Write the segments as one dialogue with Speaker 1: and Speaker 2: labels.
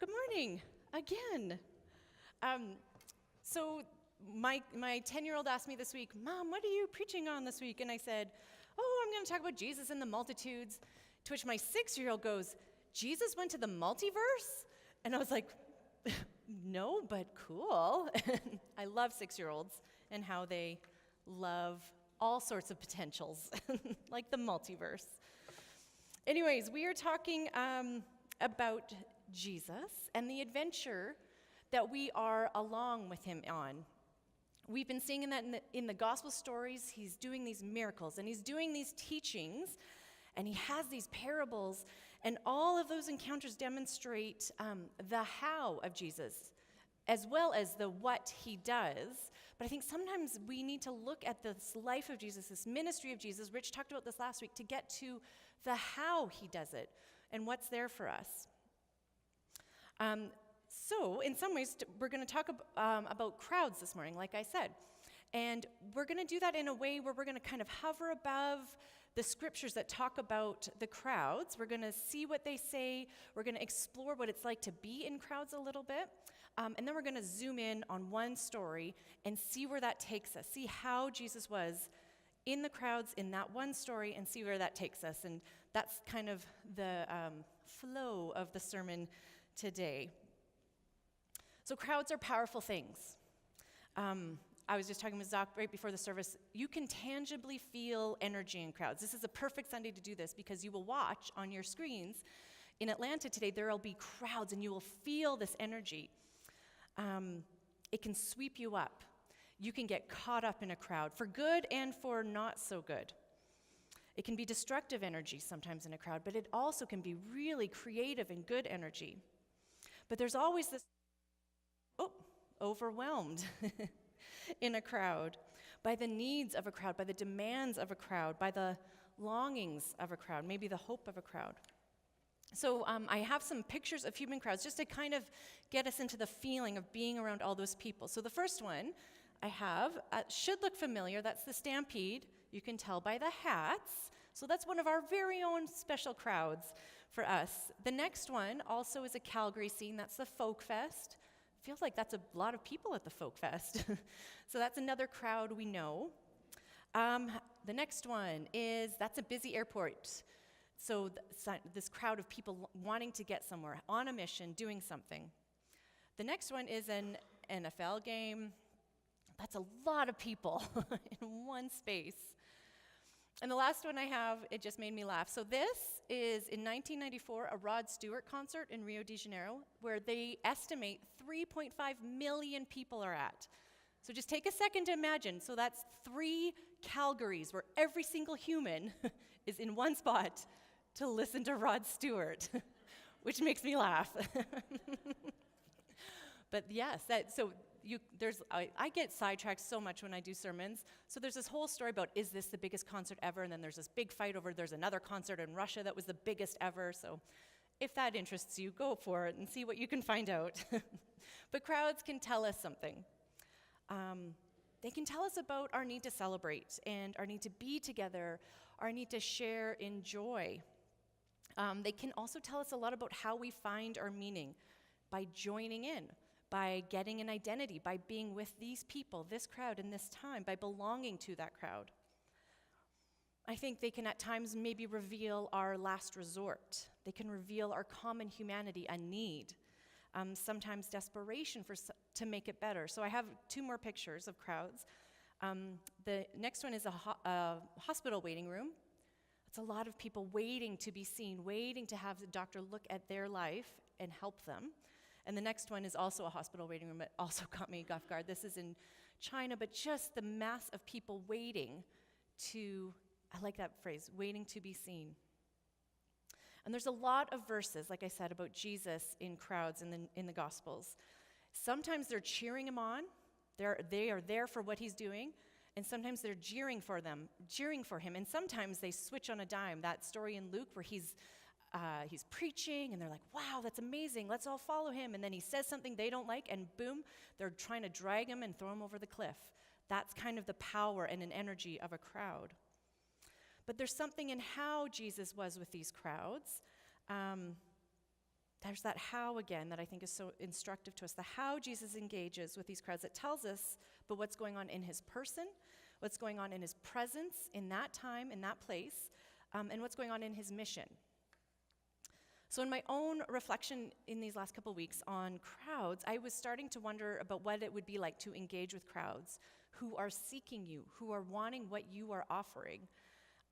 Speaker 1: Well, good morning again. So my 10-year-old asked me this week, Mom, what are you preaching on this week? And I said, I'm going to talk about Jesus and the multitudes. To which my 6-year-old goes, Jesus went to the multiverse? And I was like, no, but cool. I love 6-year-olds and how they love all sorts of potentials, like the multiverse. Anyways, we are talking about Jesus and the adventure that we are along with him on. We've been seeing that in the gospel stories. He's doing these miracles, and he's doing these teachings, and he has these parables, and all of those encounters demonstrate the how of Jesus, as well as the what he does. But I think sometimes we need to look at this life of Jesus, this ministry of Jesus. Rich talked about this last week, to get to the how he does it and what's there for us. So in some ways, we're going to talk about crowds this morning, like I said. And we're going to do that in a way where we're going to kind of hover above the scriptures that talk about the crowds. We're going to see what they say. We're going to explore what it's like to be in crowds a little bit. And then we're going to zoom in on one story and see where that takes us, see how Jesus was in the crowds in that one story, and see where that takes us. And that's kind of the flow of the sermon today. So crowds are powerful things. I was just talking with Zach right before the service. You can tangibly feel energy in crowds. This is a perfect Sunday to do this, because you will watch on your screens in Atlanta today, there will be crowds, and you will feel this energy. It can sweep you up. You can get caught up in a crowd, for good and for not so good. It can be destructive energy sometimes in a crowd, but it also can be really creative and good energy. But there's always this, overwhelmed in a crowd by the needs of a crowd, by the demands of a crowd, by the longings of a crowd, maybe the hope of a crowd. So I have some pictures of human crowds just to kind of get us into the feeling of being around all those people. So the first one I have should look familiar. That's the Stampede. You can tell by the hats. So that's one of our very own special crowds for us. The next one also is a Calgary scene. That's the Folk Fest. Feels like that's a lot of people at the Folk Fest. So that's another crowd we know. The next one that's a busy airport. So this crowd of people wanting to get somewhere, on a mission, doing something. The next one is an NFL game. That's a lot of people in one space. And the last one I have, it just made me laugh. So this is, in 1994, a Rod Stewart concert in Rio de Janeiro, where they estimate 3.5 million people are at. So just take a second to imagine. So that's 3 Calgarys, where every single human is in one spot to listen to Rod Stewart, which makes me laugh. But yes, I get sidetracked so much when I do sermons. So there's this whole story about, is this the biggest concert ever? And then there's this big fight over, there's another concert in Russia that was the biggest ever. So if that interests you, go for it and see what you can find out. But crowds can tell us something. They can tell us about our need to celebrate and our need to be together, our need to share in joy. They can also tell us a lot about how we find our meaning by joining in, by getting an identity, by being with these people, this crowd in this time, by belonging to that crowd. I think they can at times maybe reveal our last resort. They can reveal our common humanity, a need, sometimes desperation to make it better. So I have 2 more pictures of crowds. The next one is a hospital waiting room. It's a lot of people waiting to be seen, waiting to have the doctor look at their life and help them. And the next one is also a hospital waiting room. It also caught me off guard. This is in China, but just the mass of people waiting to, I like that phrase, waiting to be seen. And there's a lot of verses, like I said, about Jesus in crowds in the Gospels. Sometimes they're cheering him on. They are there for what he's doing. And sometimes they're jeering for him. And sometimes they switch on a dime. That story in Luke where he's preaching, and they're like, wow, that's amazing, let's all follow him. And then he says something they don't like, and boom, they're trying to drag him and throw him over the cliff. That's kind of the power and an energy of a crowd. But there's something in how Jesus was with these crowds there's that how again that I think is so instructive to us. The how Jesus engages with these crowds. It tells us but what's going on in his person, what's going on in his presence in that time, in that place, and what's going on in his mission. So in my own reflection in these last couple weeks on crowds, I was starting to wonder about what it would be like to engage with crowds who are seeking you, who are wanting what you are offering.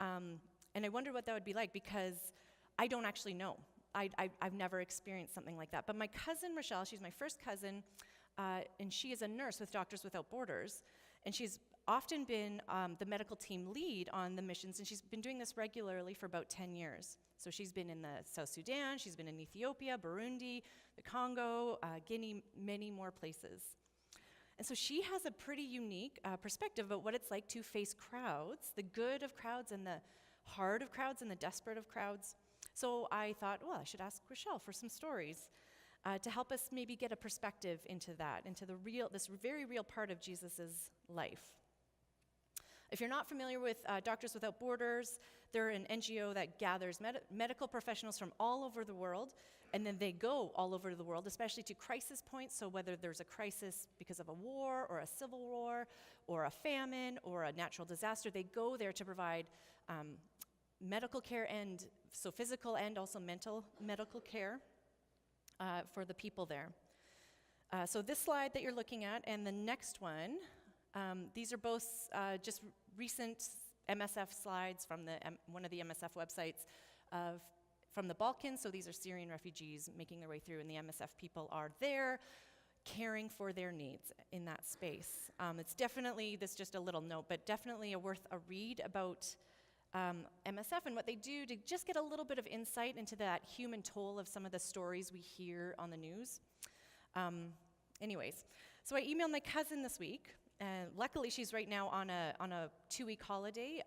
Speaker 1: And I wonder what that would be like because I don't actually know. I've never experienced something like that. But my cousin, Rochelle, she's my first cousin, and she is a nurse with Doctors Without Borders, and she's often been the medical team lead on the missions, and she's been doing this regularly for about 10 years. So she's been in the South Sudan, she's been in Ethiopia, Burundi, the Congo, Guinea, many more places. And so she has a pretty unique perspective about what it's like to face crowds, the good of crowds and the hard of crowds and the desperate of crowds. So I thought, well, I should ask Rochelle for some stories to help us maybe get a perspective into that, into this very real part of Jesus' life. If you're not familiar with Doctors Without Borders, they're an NGO that gathers medical professionals from all over the world, and then they go all over the world, especially to crisis points. So whether there's a crisis because of a war or a civil war or a famine or a natural disaster, they go there to provide medical care, and so physical and also mental medical care for the people there. So this slide that you're looking at and the next one, these are both just recent MSF slides from one of the MSF websites from the Balkans. So these are Syrian refugees making their way through, and the MSF people are there caring for their needs in that space. It's definitely, this is just a little note, but definitely worth a read about MSF and what they do to just get a little bit of insight into that human toll of some of the stories we hear on the news. Anyways, so I emailed my cousin this week. Luckily, she's right now on a 2-week holiday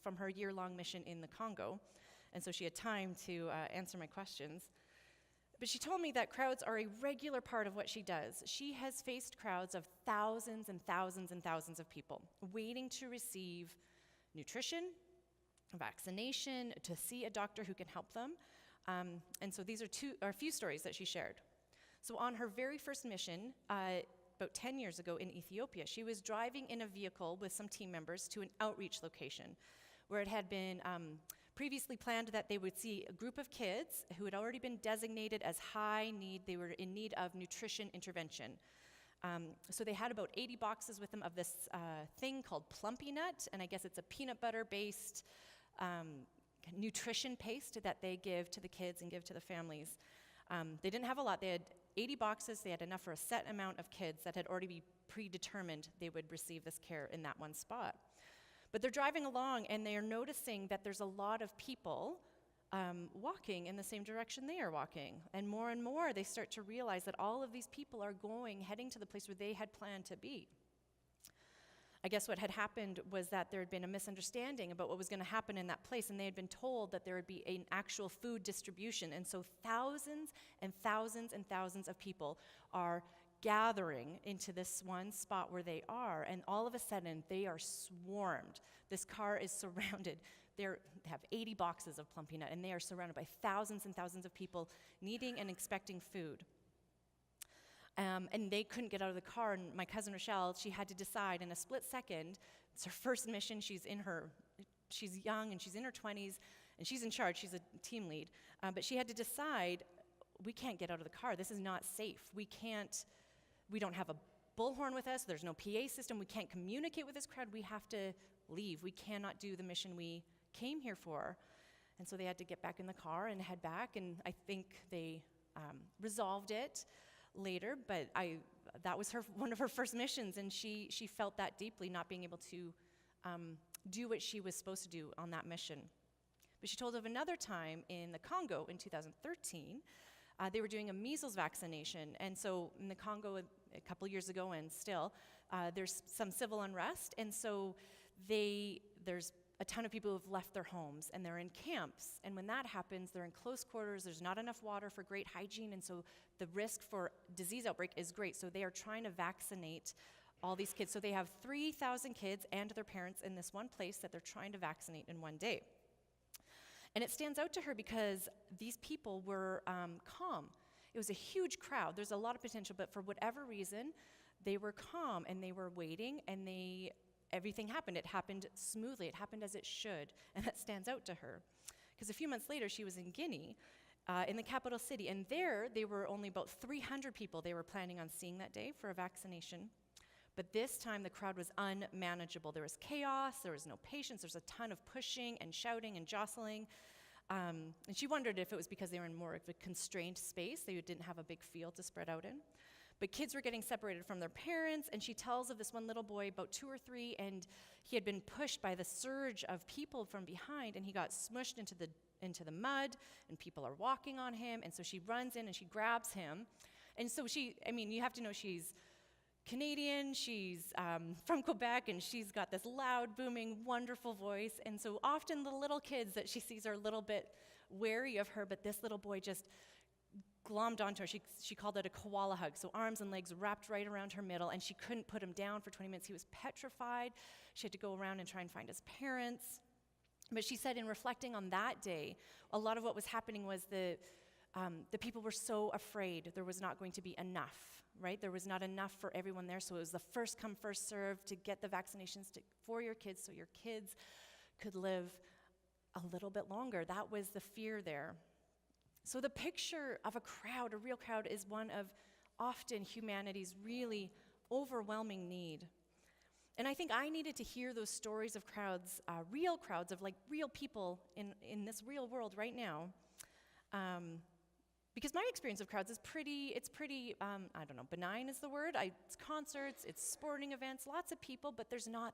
Speaker 1: from her year-long mission in the Congo, and so she had time to answer my questions. But she told me that crowds are a regular part of what she does. She has faced crowds of thousands and thousands and thousands of people waiting to receive nutrition, vaccination, to see a doctor who can help them. And so these are a few stories that she shared. So on her very first mission, about 10 years ago in Ethiopia, she was driving in a vehicle with some team members to an outreach location where it had been previously planned that they would see a group of kids who had already been designated as high need. They were in need of nutrition intervention. So they had about 80 boxes with them of this thing called Plumpy Nut, and I guess it's a peanut butter-based nutrition paste that they give to the kids and give to the families. They didn't have a lot. They had 80 boxes. They had enough for a set amount of kids that had already been predetermined they would receive this care in that one spot. But they're driving along, and they are noticing that there's a lot of people walking in the same direction they are walking. And more, they start to realize that all of these people are heading to the place where they had planned to be. I guess what had happened was that there had been a misunderstanding about what was going to happen in that place, and they had been told that there would be an actual food distribution. And so thousands and thousands and thousands of people are gathering into this one spot where they are, and all of a sudden they are swarmed. This car is surrounded. They have 80 boxes of Plumpy Nut, and they are surrounded by thousands and thousands of people needing and expecting food. And they couldn't get out of the car, and my cousin Rochelle, she had to decide in a split second. It's her first mission. She's young, and she's in her 20s, and she's in charge. She's a team lead. But she had to decide, we can't get out of the car. This is not safe. We don't have a bullhorn with us. There's no PA system. We can't communicate with this crowd. We have to leave. We cannot do the mission we came here for. And so they had to get back in the car and head back, and I think they resolved it later, but that was one of her first missions, and she felt that deeply, not being able to do what she was supposed to do on that mission. But she told of another time in the Congo in 2013, they were doing a measles vaccination, and so in the Congo a couple years ago and still, there's some civil unrest, and so there's a ton of people who have left their homes, and they're in camps. And when that happens, they're in close quarters. There's not enough water for great hygiene, and so the risk for disease outbreak is great. So they are trying to vaccinate all these kids. So they have 3,000 kids and their parents in this one place that they're trying to vaccinate in one day. And it stands out to her because these people were calm. It was a huge crowd. There's a lot of potential, but for whatever reason, they were calm and they were waiting, and everything happened. It happened smoothly. It happened as it should, and that stands out to her. Because a few months later, she was in Guinea, in the capital city, and there they were only about 300 people they were planning on seeing that day for a vaccination. But this time, the crowd was unmanageable. There was chaos. There was no patience. There was a ton of pushing and shouting and jostling. And she wondered if it was because they were in more of a constrained space. They didn't have a big field to spread out in. But kids were getting separated from their parents, and she tells of this one little boy, about 2 or 3, and he had been pushed by the surge of people from behind, and he got smushed into the mud, and people are walking on him, and so she runs in and she grabs him. And so you have to know she's Canadian, she's from Quebec, and she's got this loud, booming, wonderful voice, and so often the little kids that she sees are a little bit wary of her, but this little boy just glommed onto her. She called it a koala hug, so arms and legs wrapped right around her middle, and she couldn't put him down for 20 minutes. He was petrified. She had to go around and try and find his parents. But she said in reflecting on that day, a lot of what was happening was the people were so afraid there was not going to be enough, right? There was not enough for everyone there, so it was the first come, first serve to get the vaccinations for your kids so your kids could live a little bit longer. That was the fear there. So the picture of a crowd, a real crowd, is one of often humanity's really overwhelming need. And I think I needed to hear those stories of crowds, real crowds of like real people in this real world right now. Because my experience of crowds is pretty, I don't know, benign is the word. It's concerts, it's sporting events, lots of people, but there's not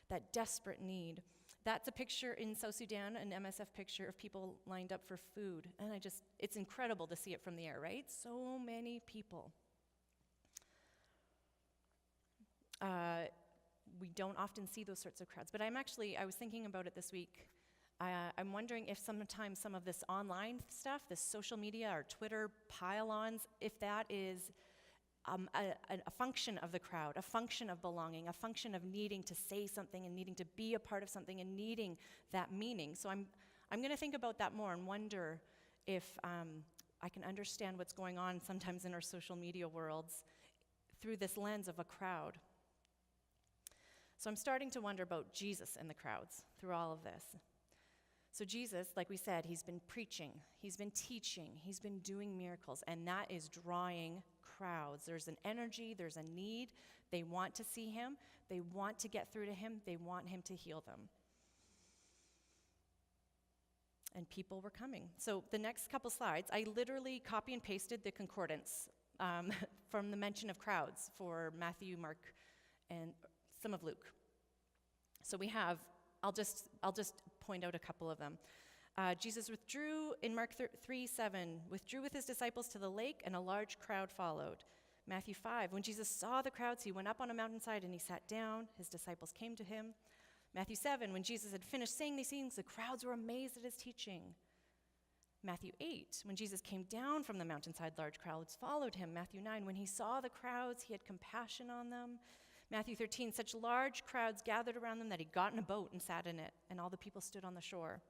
Speaker 1: that desperate need. That's a picture in South Sudan, an MSF picture of people lined up for food. And it's incredible to see it from the air, right? So many people. We don't often see those sorts of crowds. But I was thinking about it this week. I'm wondering if sometimes some of this online stuff, this social media or Twitter pile-ons, if that is a function of the crowd, a function of belonging, a function of needing to say something and needing to be a part of something and needing that meaning. So I'm going to think about that more and wonder if I can understand what's going on sometimes in our social media worlds through this lens of a crowd. So I'm starting to wonder about Jesus and the crowds through all of this. So Jesus, like we said, he's been preaching, he's been teaching, he's been doing miracles, and that is drawing crowds. There's an energy, there's a need. They want to see him, they want to get through to him, they want him to heal them. And people were coming. So the next couple slides, I literally copy and pasted the concordance from the mention of crowds for Matthew, Mark, and some of Luke. So we have, I'll just point out a couple of them. Jesus withdrew, in Mark 3:7, withdrew with his disciples to the lake, and a large crowd followed. Matthew 5, when Jesus saw the crowds, he went up on a mountainside and he sat down. His disciples came to him. Matthew 7, when Jesus had finished saying these things, the crowds were amazed at his teaching. Matthew 8, when Jesus came down from the mountainside, large crowds followed him. Matthew 9, when he saw the crowds, he had compassion on them. Matthew 13, such large crowds gathered around them that he got in a boat and sat in it, and all the people stood on the shore.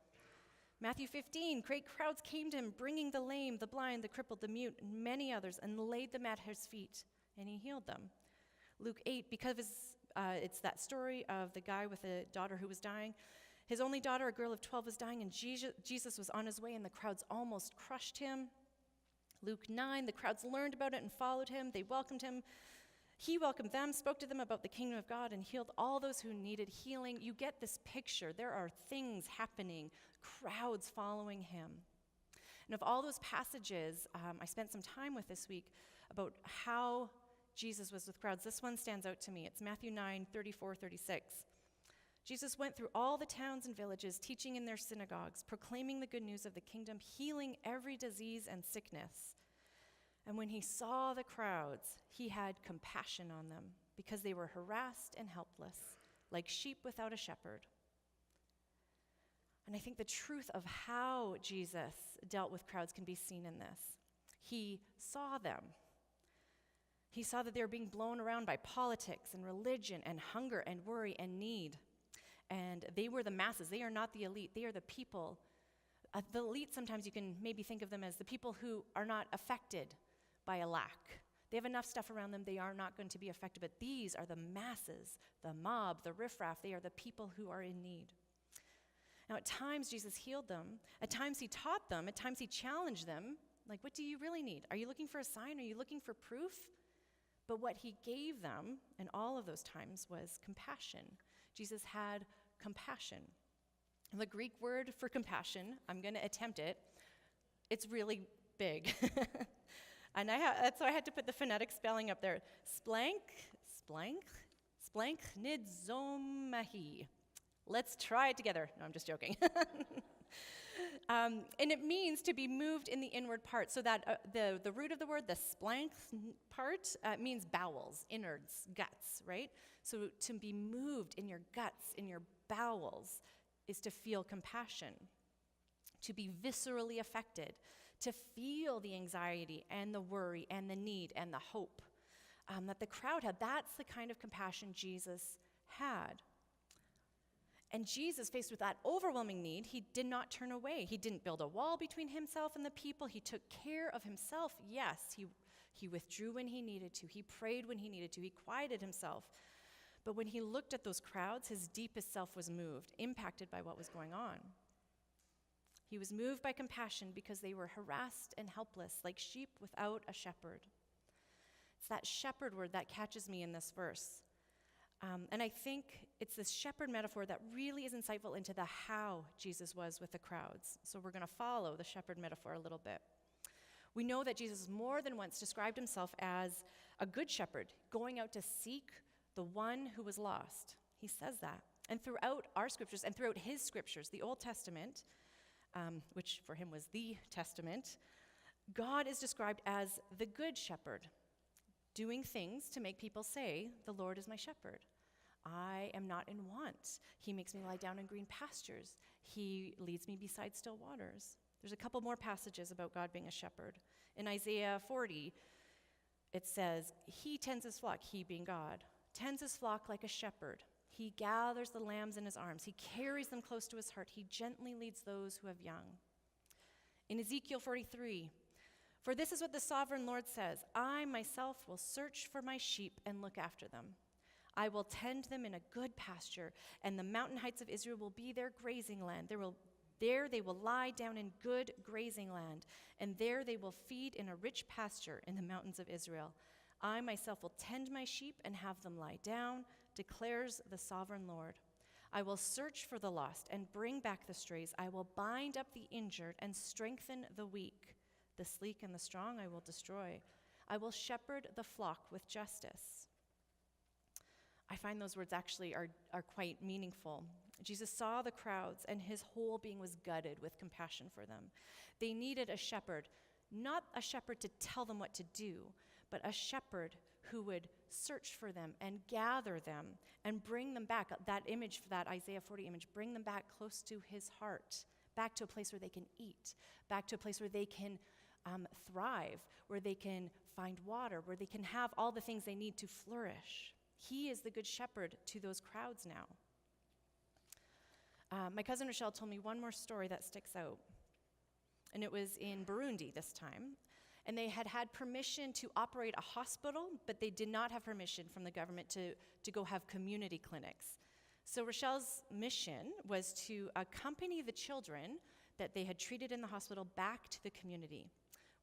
Speaker 1: Matthew 15, great crowds came to him, bringing the lame, the blind, the crippled, the mute, and many others, and laid them at his feet, and he healed them. Luke 8, because it's that story of the guy with a daughter who was dying. His only daughter, a girl of 12, was dying, and Jesus was on his way, and the crowds almost crushed him. Luke 9, the crowds learned about it and followed him. They welcomed him. He welcomed them, spoke to them about the kingdom of God, and healed all those who needed healing. You get this picture. There are things happening, crowds following him. And of all those passages I spent some time with this week about how Jesus was with crowds, this one stands out to me. It's Matthew 9:34-36. Jesus went through all the towns and villages, teaching in their synagogues, proclaiming the good news of the kingdom, healing every disease and sickness. And when he saw the crowds, he had compassion on them because they were harassed and helpless, like sheep without a shepherd. And I think the truth of how Jesus dealt with crowds can be seen in this. He saw them. He saw that they were being blown around by politics and religion and hunger and worry and need. And they were the masses. They are not the elite. They are the people The elite, sometimes you can maybe think of them as the people who are not affected by a lack. They have enough stuff around them, they are not going to be affected. But these are the masses, the mob, the riffraff. They are the people who are in need. Now, at times, Jesus healed them. At times, he taught them. At times, he challenged them. Like, what do you really need? Are you looking for a sign? Are you looking for proof? But what he gave them in all of those times was compassion. Jesus had compassion. The Greek word for compassion, I'm going to attempt it. It's really big. And so I had to put the phonetic spelling up there. Splanchnidzomai. Let's try it together. No, I'm just joking. And it means to be moved in the inward part. So that the root of the word, the splank part, means bowels, innards, guts, right? So to be moved in your guts, in your bowels, is to feel compassion, to be viscerally affected, to feel the anxiety and the worry and the need and the hope that the crowd had. That's the kind of compassion Jesus had. And Jesus, faced with that overwhelming need, he did not turn away. He didn't build a wall between himself and the people. He took care of himself. Yes, he withdrew when he needed to. He prayed when he needed to. He quieted himself. But when he looked at those crowds, his deepest self was moved, impacted by what was going on. He was moved by compassion because they were harassed and helpless, like sheep without a shepherd. It's that shepherd word that catches me in this verse. And I think it's this shepherd metaphor that really is insightful into the how Jesus was with the crowds. So we're going to follow the shepherd metaphor a little bit. We know that Jesus more than once described himself as a good shepherd, going out to seek the one who was lost. He says that. And throughout our scriptures and throughout his scriptures, the Old Testament, which for him was the Testament, God is described as the good shepherd, doing things to make people say, "The Lord is my shepherd. I am not in want. He makes me lie down in green pastures. He leads me beside still waters." There's a couple more passages about God being a shepherd. In Isaiah 40, it says, "He tends his flock," he being God, "tends his flock like a shepherd. He gathers the lambs in his arms. He carries them close to his heart. He gently leads those who have young." In Ezekiel 43, "For this is what the sovereign Lord says, I myself will search for my sheep and look after them. I will tend them in a good pasture, and the mountain heights of Israel will be their grazing land. There they will lie down in good grazing land, and there they will feed in a rich pasture in the mountains of Israel. I myself will tend my sheep and have them lie down, declares the sovereign Lord. I will search for the lost and bring back the strays. I will bind up the injured and strengthen the weak. The sleek and the strong I will destroy. I will shepherd the flock with justice." I find those words actually are quite meaningful. Jesus saw the crowds, and his whole being was gutted with compassion for them. They needed a shepherd, not a shepherd to tell them what to do, but a shepherd who would search for them and gather them and bring them back, that image, that Isaiah 40 image, bring them back close to his heart, back to a place where they can eat, back to a place where they can thrive, where they can find water, where they can have all the things they need to flourish. He is the good shepherd to those crowds now. My cousin Rochelle told me one more story that sticks out. And it was in Burundi this time. And they had permission to operate a hospital, but they did not have permission from the government to go have community clinics. So Rochelle's mission was to accompany the children that they had treated in the hospital back to the community,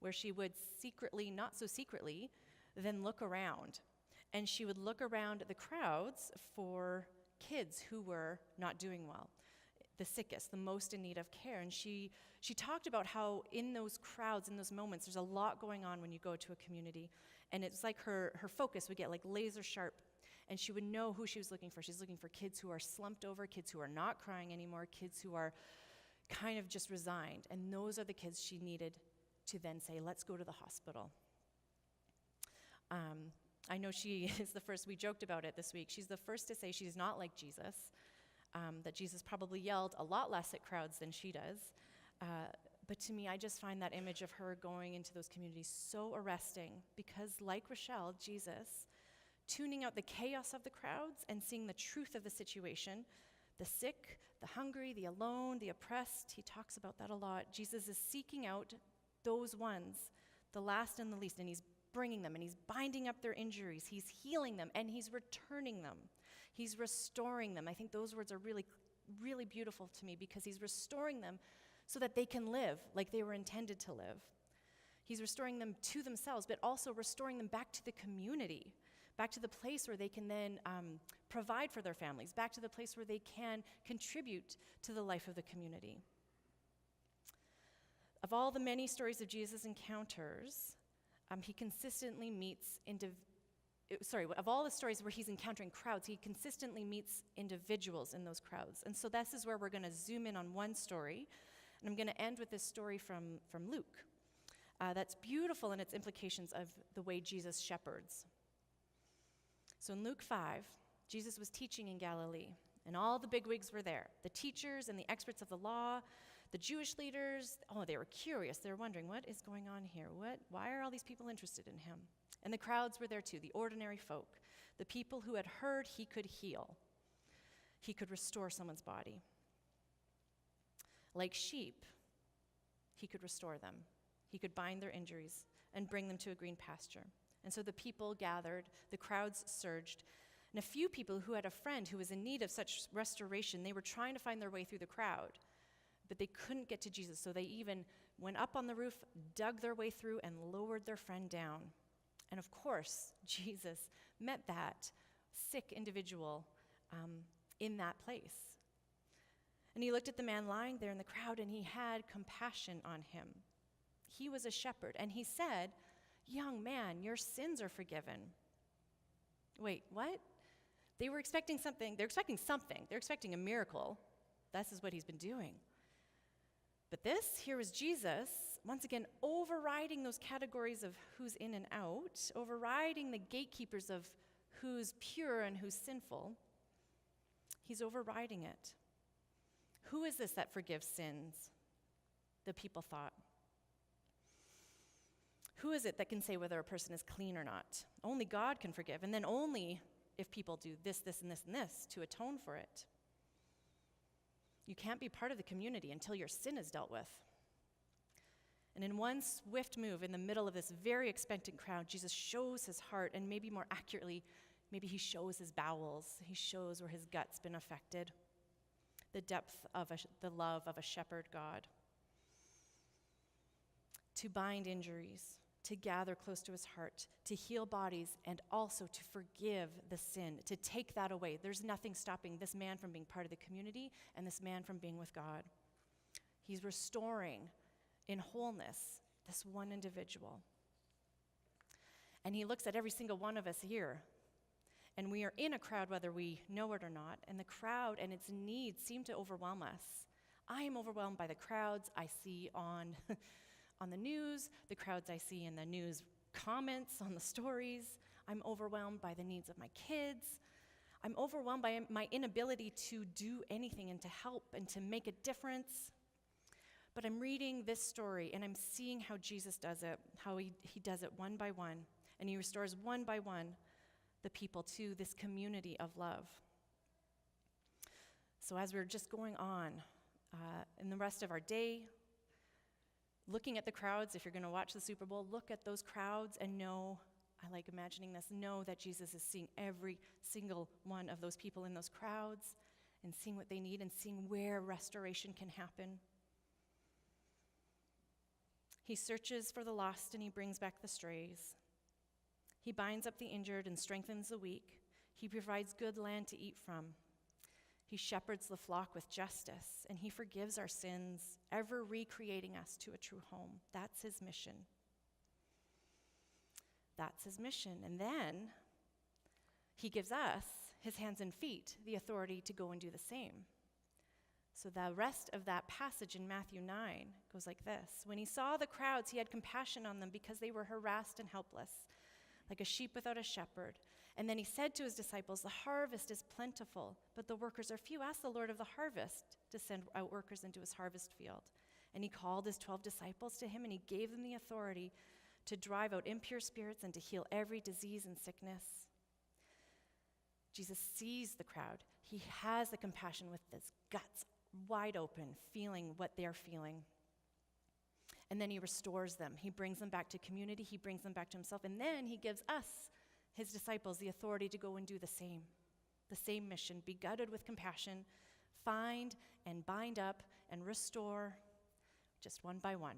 Speaker 1: where she would secretly, not so secretly, then look around. And she would look around the crowds for kids who were not doing well, the sickest, the most in need of care. And she talked about how in those crowds, in those moments, there's a lot going on when you go to a community. And it's like her focus would get like laser sharp, and she would know who she was looking for. She's looking for kids who are slumped over, kids who are not crying anymore, kids who are kind of just resigned. And those are the kids she needed to then say, "Let's go to the hospital." I know she is the first, we joked about it this week, she's the first to say she's not like Jesus, that Jesus probably yelled a lot less at crowds than she does. But to me, I just find that image of her going into those communities so arresting, because like Rochelle, Jesus, tuning out the chaos of the crowds and seeing the truth of the situation, the sick, the hungry, the alone, the oppressed. He talks about that a lot. Jesus is seeking out those ones, the last and the least, and he's bringing them, and he's binding up their injuries. He's healing them, and he's returning them. He's restoring them. I think those words are really, really beautiful to me because he's restoring them so that they can live like they were intended to live. He's restoring them to themselves, but also restoring them back to the community, back to the place where they can then provide for their families, back to the place where they can contribute to the life of the community. Of all the many stories of Jesus' encounters, he consistently meets of all the stories where he's encountering crowds, he consistently meets individuals in those crowds. And so this is where we're going to zoom in on one story, and I'm going to end with this story from Luke. That's beautiful in its implications of the way Jesus shepherds. So in Luke 5, Jesus was teaching in Galilee, and all the bigwigs were there. The teachers and the experts of the law, the Jewish leaders, they were curious. They were wondering, what is going on here? Why are all these people interested in him? And the crowds were there too, the ordinary folk, the people who had heard he could heal. He could restore someone's body. Like sheep, he could restore them. He could bind their injuries and bring them to a green pasture. And so the people gathered, the crowds surged, and a few people who had a friend who was in need of such restoration, they were trying to find their way through the crowd, but they couldn't get to Jesus, so they even went up on the roof, dug their way through, and lowered their friend down. And of course, Jesus met that sick individual in that place. And he looked at the man lying there in the crowd, and he had compassion on him. He was a shepherd, and he said, "Young man, your sins are forgiven." Wait, what? They were expecting something. They're expecting something. They're expecting a miracle. This is what he's been doing. But this, here was Jesus, once again, overriding those categories of who's in and out, overriding the gatekeepers of who's pure and who's sinful. He's overriding it. Who is this that forgives sins? The people thought. Who is it that can say whether a person is clean or not? Only God can forgive, and then only if people do this, this, and this, and this to atone for it. You can't be part of the community until your sin is dealt with. And in one swift move, in the middle of this very expectant crowd, Jesus shows his heart, and maybe more accurately, maybe he shows his bowels. He shows where his gut's been affected. The depth of the love of a shepherd God. To bind injuries, to gather close to his heart, to heal bodies, and also to forgive the sin, to take that away. There's nothing stopping this man from being part of the community and this man from being with God. He's restoring in wholeness this one individual. And he looks at every single one of us here. And we are in a crowd whether we know it or not, and the crowd and its needs seem to overwhelm us. I am overwhelmed by the crowds I see on the news, the crowds I see in the news comments on the stories. I'm overwhelmed by the needs of my kids. I'm overwhelmed by my inability to do anything and to help and to make a difference. But I'm reading this story and I'm seeing how Jesus does it, how he does it one by one. And he restores one by one the people to this community of love. So as we're just going on in the rest of our day, looking at the crowds, if you're going to watch the Super Bowl, look at those crowds and know, I like imagining this, know that Jesus is seeing every single one of those people in those crowds and seeing what they need and seeing where restoration can happen. He searches for the lost and he brings back the strays. He binds up the injured and strengthens the weak. He provides good land to eat from. He shepherds the flock with justice, and he forgives our sins, ever recreating us to a true home. That's his mission. That's his mission. And then he gives us, his hands and feet, the authority to go and do the same. So the rest of that passage in Matthew 9 goes like this. When he saw the crowds, he had compassion on them because they were harassed and helpless, like a sheep without a shepherd. And then he said to his disciples, the harvest is plentiful, but the workers are few. Ask the Lord of the harvest to send out workers into his harvest field. And he called his 12 disciples to him, and he gave them the authority to drive out impure spirits and to heal every disease and sickness. Jesus sees the crowd. He has the compassion with his guts wide open, feeling what they're feeling. And then he restores them. He brings them back to community. He brings them back to himself. And then he gives us, his disciples, the authority to go and do the same mission. Be gutted with compassion, find and bind up and restore just one by one.